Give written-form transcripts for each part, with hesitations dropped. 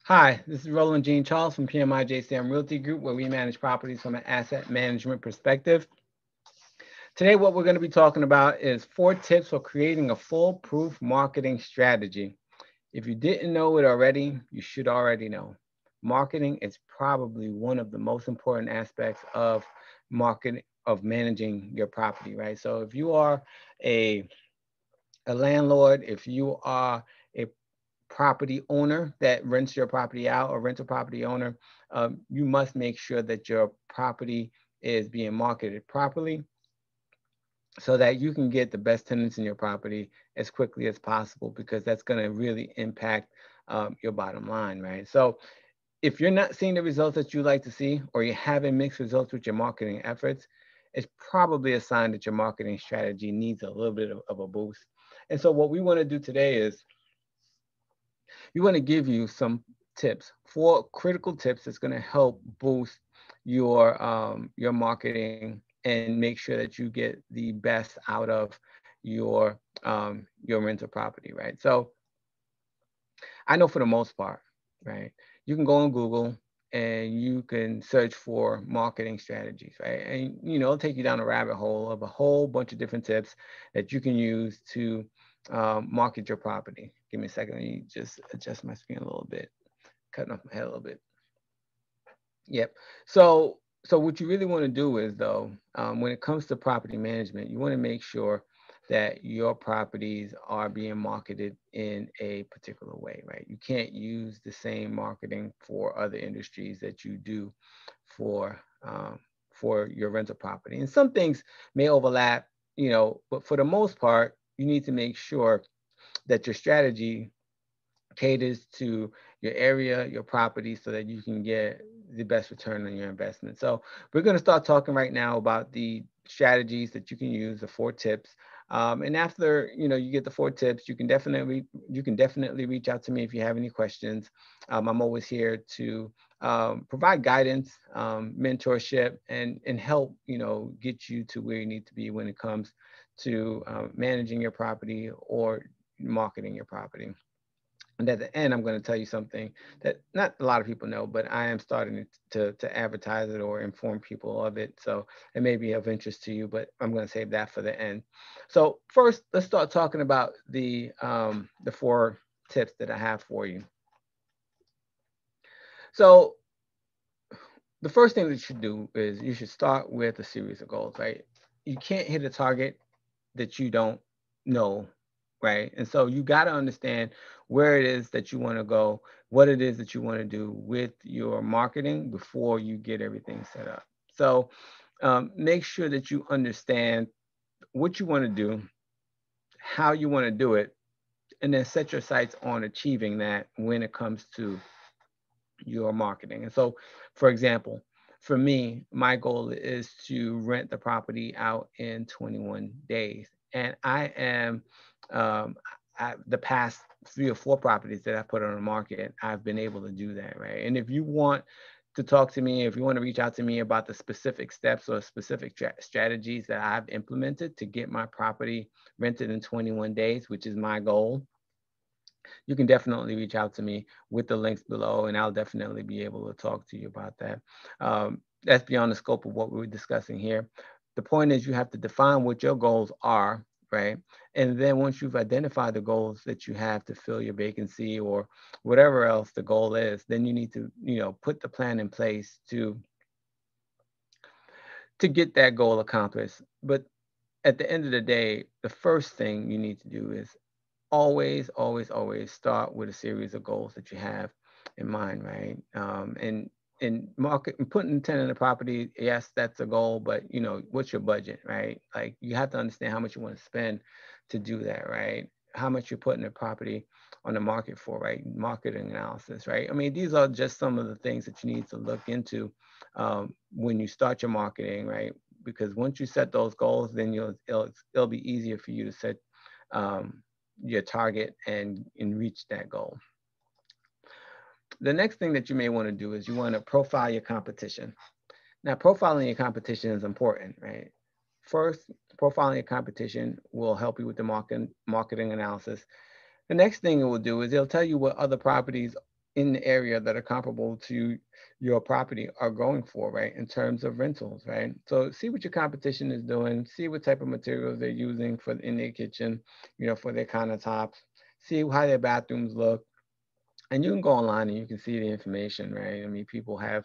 Hi, this is Roland Jean Charles from PMI JCM Realty Group, where we manage properties from an asset management perspective. Today, what we're going to be talking about is 4 tips for creating a foolproof marketing strategy. If you didn't know it already, you should already know. Marketing is probably one of the most important aspects of marketing, of managing your property, right? So if you are a, a landlord, if you are a property owner that rents your property out or rental property owner, you must make sure that your property is being marketed properly so that you can get the best tenants in your property as quickly as possible, because that's going to really impact your bottom line, right? So if you're not seeing the results that you like to see, or you're having mixed results with your marketing efforts, it's probably a sign that your marketing strategy needs a little bit of a boost. And so what we want to do today is we want to give you some tips, 4 critical tips that's going to help boost your marketing and make sure that you get the best out of your rental property, right? So I know for the most part, right, you can go on Google and you can search for marketing strategies, right? And it'll take you down a rabbit hole of a whole bunch of different tips that you can use to market your property. Give me a second. Let me just adjust my screen a little bit, cutting off my head a little bit. Yep. So what you really want to do is, though, when it comes to property management, you want to make sure that your properties are being marketed in a particular way, right? You can't use the same marketing for other industries that you do for your rental property. And some things may overlap, but for the most part, you need to make sure that your strategy caters to your area, your property, so that you can get the best return on your investment. So we're going to start talking right now about the strategies that you can use, the 4 tips. And after you get the 4 tips, you can definitely reach out to me if you have any questions. I'm always here to provide guidance, mentorship, and help get you to where you need to be when it comes to managing your property or marketing your property. And at the end, I'm going to tell you something that not a lot of people know, but I am starting to advertise it or inform people of it. So it may be of interest to you, but I'm going to save that for the end. So first, let's start talking about the 4 tips that I have for you. So the first thing that you should do is you should start with a series of goals, right? You can't hit a target that you don't know, right? And so you got to understand where it is that you want to go, what it is that you want to do with your marketing before you get everything set up. So make sure that you understand what you want to do, how you want to do it, and then set your sights on achieving that when it comes to your marketing. And so, for example, for me, my goal is to rent the property out in 21 days. And I am, the past 3 or 4 properties that I put on the market, I've been able to do that, right? And if you want to talk to me, if you want to reach out to me about the specific steps or specific strategies that I've implemented to get my property rented in 21 days, which is my goal, you can definitely reach out to me with the links below, and I'll definitely be able to talk to you about that. That's beyond the scope of what we're discussing here. The point is you have to define what your goals are, right? And then once you've identified the goals that you have to fill your vacancy or whatever else the goal is, then you need to, put the plan in place to get that goal accomplished. But at the end of the day, the first thing you need to do is always, always, always start with a series of goals that you have in mind, right? And market and putting a tenant in the property, yes, that's a goal, but what's your budget, right? Like you have to understand how much you want to spend to do that, right? How much you're putting the property on the market for, right? Marketing analysis, right? I mean, these are just some of the things that you need to look into when you start your marketing, right? Because once you set those goals, then it'll be easier for you to set your target and reach that goal. The next thing that you may want to do is you want to profile your competition. Now, profiling your competition is important, right? First, profiling your competition will help you with the marketing analysis. The next thing it will do is it'll tell you what other properties in the area that are comparable to your property are going for, right? In terms of rentals, right? So see what your competition is doing, see what type of materials they're using for in their kitchen, for their countertops, see how their bathrooms look. And you can go online and you can see the information, right? I mean, people have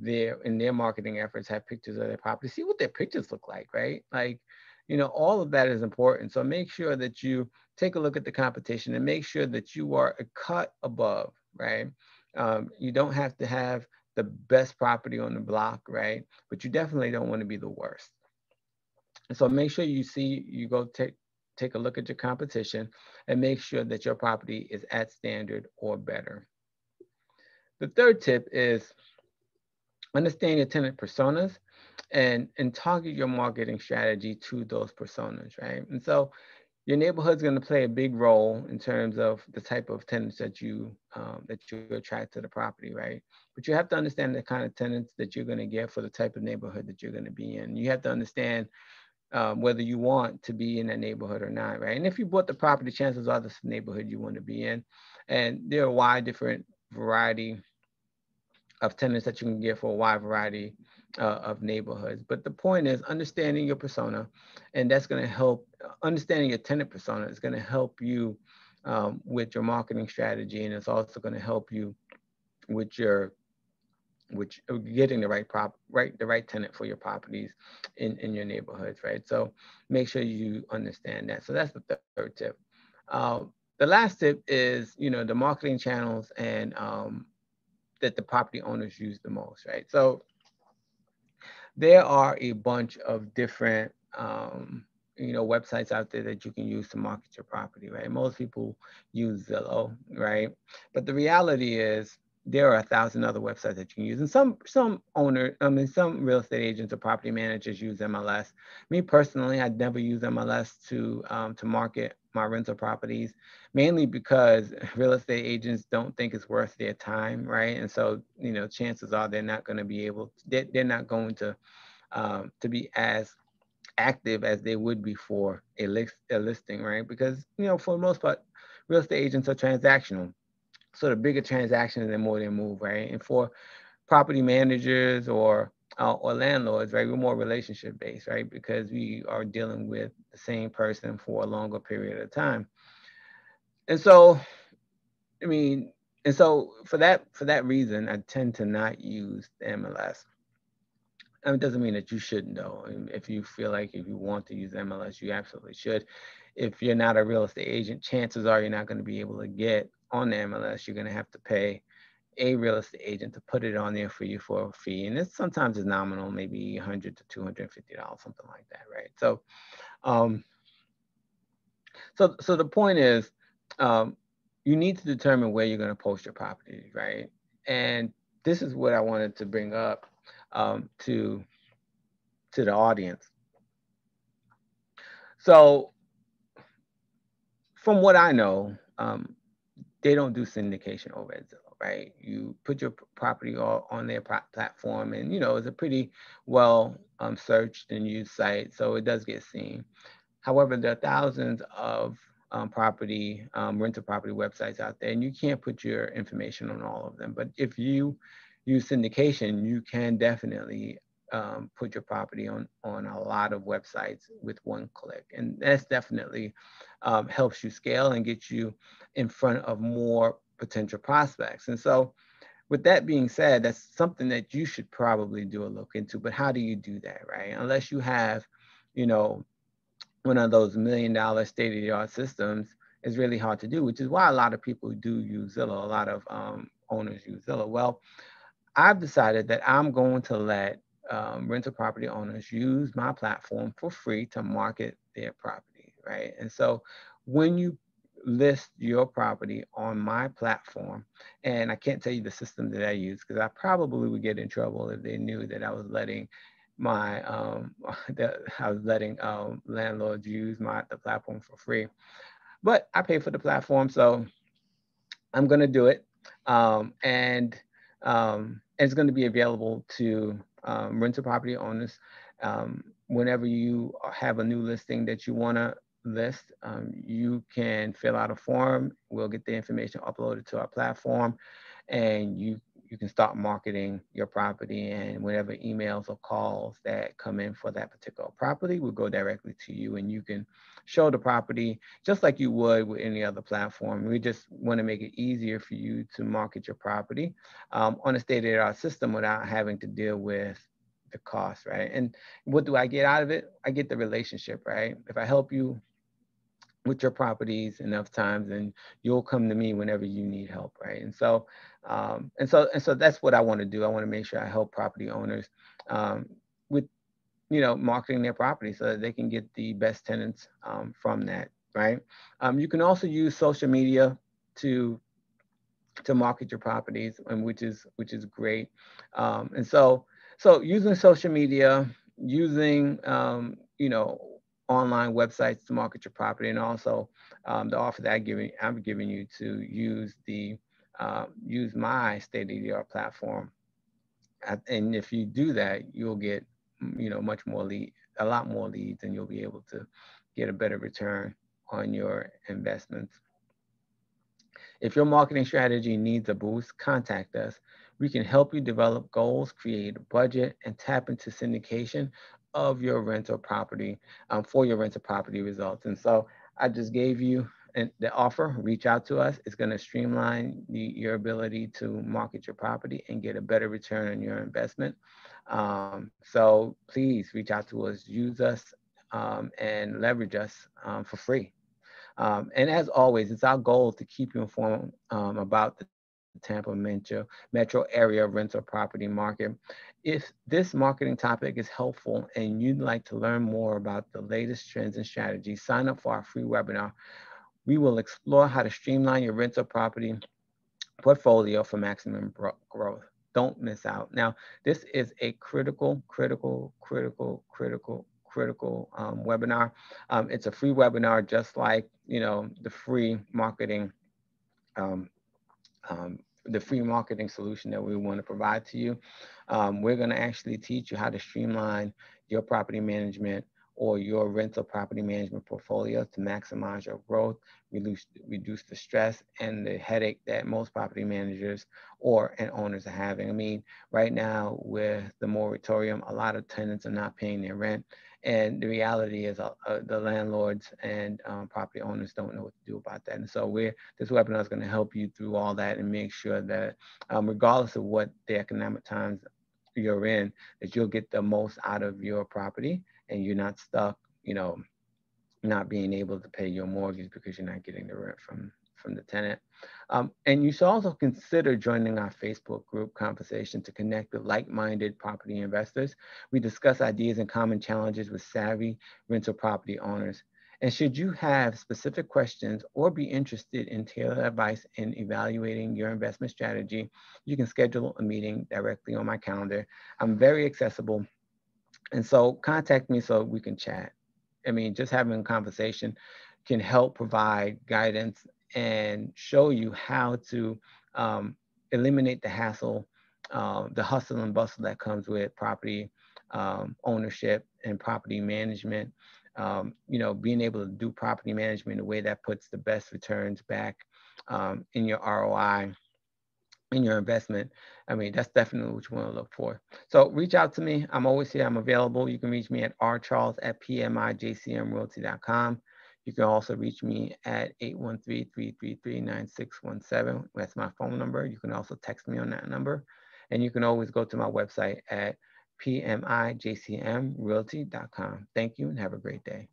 in their marketing efforts have pictures of their property. See what their pictures look like, right? Like, all of that is important. So make sure that you take a look at the competition and make sure that you are a cut above, right? You don't have to have the best property on the block, right? But you definitely don't want to be the worst. So make sure you go take a look at your competition and make sure that your property is at standard or better. The third tip is understand your tenant personas and target your marketing strategy to those personas, right? And so your neighborhood's going to play a big role in terms of the type of tenants that you attract to the property, right? But you have to understand the kind of tenants that you're going to get for the type of neighborhood that you're going to be in. You have to understand whether you want to be in that neighborhood or not, right? And if you bought the property, chances are this neighborhood you want to be in, and there are a wide different variety of tenants that you can get for a wide variety of neighborhoods. But the point is understanding your persona, and that's going to help. Understanding your tenant persona is going to help you with your marketing strategy, and it's also going to help you with your which getting the right tenant for your properties in your neighborhoods, right? So make sure you understand that. So that's the third tip. The last tip is the marketing channels and that the property owners use the most, right? So there are a bunch of different websites out there that you can use to market your property, right? Most people use Zillow, right? But the reality is there are 1,000 other websites that you can use, and some real estate agents or property managers use MLS. Me personally, I never use MLS to market my rental properties, mainly because real estate agents don't think it's worth their time, right? And so chances are they're not going to be they're not going to be as active as they would be for a listing, right? Because for the most part, real estate agents are transactional. So the bigger transactions, the more they move, right? And for property managers or landlords, right, we're more relationship based, right? Because we are dealing with the same person for a longer period of time. And so, I mean, and so for that reason, I tend to not use the MLS. It doesn't mean that you shouldn't though. If you feel like if you want to use MLS, you absolutely should. If you're not a real estate agent, chances are you're not going to be able to get on the MLS. You're going to have to pay a real estate agent to put it on there for you for a fee. And sometimes it's nominal, maybe $100 to $250, something like that, right? So, so the point is, you need to determine where you're going to post your property, right? And this is what I wanted to bring up to the audience. So from what I know, they don't do syndication over at Zillow, right? You put your property on their platform, and it's a pretty well searched and used site, so it does get seen. However, there are thousands of rental property websites out there, and you can't put your information on all of them. But if you use syndication, you can definitely put your property on a lot of websites with one click, and that's definitely helps you scale and get you in front of more potential prospects. And so, with that being said, that's something that you should probably do a look into. But how do you do that, right? Unless you have, one of those $1 million state-of-the-art systems, is really hard to do, which is why a lot of people do use Zillow. A lot of owners use Zillow. Well, I've decided that I'm going to let rental property owners use my platform for free to market their property, right? And so when you list your property on my platform, and I can't tell you the system that I use because I probably would get in trouble if they knew that I was letting landlords use the platform for free. But I pay for the platform, so I'm going to do it. And it's going to be available to rental property owners whenever you have a new listing that you want to list. You can fill out a form. We'll get the information uploaded to our platform. and you can start marketing your property, and whatever emails or calls that come in for that particular property will go directly to you, and you can show the property just like you would with any other platform. We just want to make it easier for you to market your property on a state-of-the-art system without having to deal with the cost, right? And what do I get out of it? I get the relationship, right? If I help you with your properties enough times, and you'll come to me whenever you need help, right? And so that's what I want to do. I want to make sure I help property owners um, with marketing their property so that they can get the best tenants from that, right? You can also use social media to market your properties, and which is great. And so using social media, using online websites to market your property, and also the offer that I'm giving you to use my state-of-the-art platform. And if you do that, you'll get much more a lot more leads, and you'll be able to get a better return on your investments. If your marketing strategy needs a boost, contact us. We can help you develop goals, create a budget, and tap into syndication of your rental property for your rental property results. And so I just gave you the offer. Reach out to us. It's going to streamline your ability to market your property and get a better return on your investment. So please reach out to us, use us, and leverage us for free. And as always, it's our goal to keep you informed about the Tampa metro area rental property market. If this marketing topic is helpful and you'd like to learn more about the latest trends and strategies, sign up for our free webinar. We will explore how to streamline your rental property portfolio for maximum growth. Don't miss out. Now, this is a critical webinar. It's a free webinar, just like the free marketing um, um, solution that we want to provide to you. We're going to actually teach you how to streamline your property management or your rental property management portfolio to maximize your growth, reduce the stress and the headache that most property managers and owners are having. I mean, right now with the moratorium, a lot of tenants are not paying their rent. And the reality is the landlords and property owners don't know what to do about that. And so this webinar is going to help you through all that and make sure that regardless of what the economic times you're in, that you'll get the most out of your property, and you're not stuck, not being able to pay your mortgage because you're not getting the rent from the tenant. And you should also consider joining our Facebook group conversation to connect with like-minded property investors. We discuss ideas and common challenges with savvy rental property owners. And should you have specific questions or be interested in tailored advice in evaluating your investment strategy, you can schedule a meeting directly on my calendar. I'm very accessible. And so contact me so we can chat. I mean, just having a conversation can help provide guidance and show you how to eliminate the hassle, the hustle and bustle that comes with property ownership and property management. Being able to do property management in a way that puts the best returns back in your ROI, in your investment. I mean, that's definitely what you want to look for. So reach out to me. I'm always here. I'm available. You can reach me at rcharles@pmijcmrealty.com. You can also reach me at 813-333-9617. That's my phone number. You can also text me on that number. And you can always go to my website at pmijcmrealty.com. Thank you and have a great day.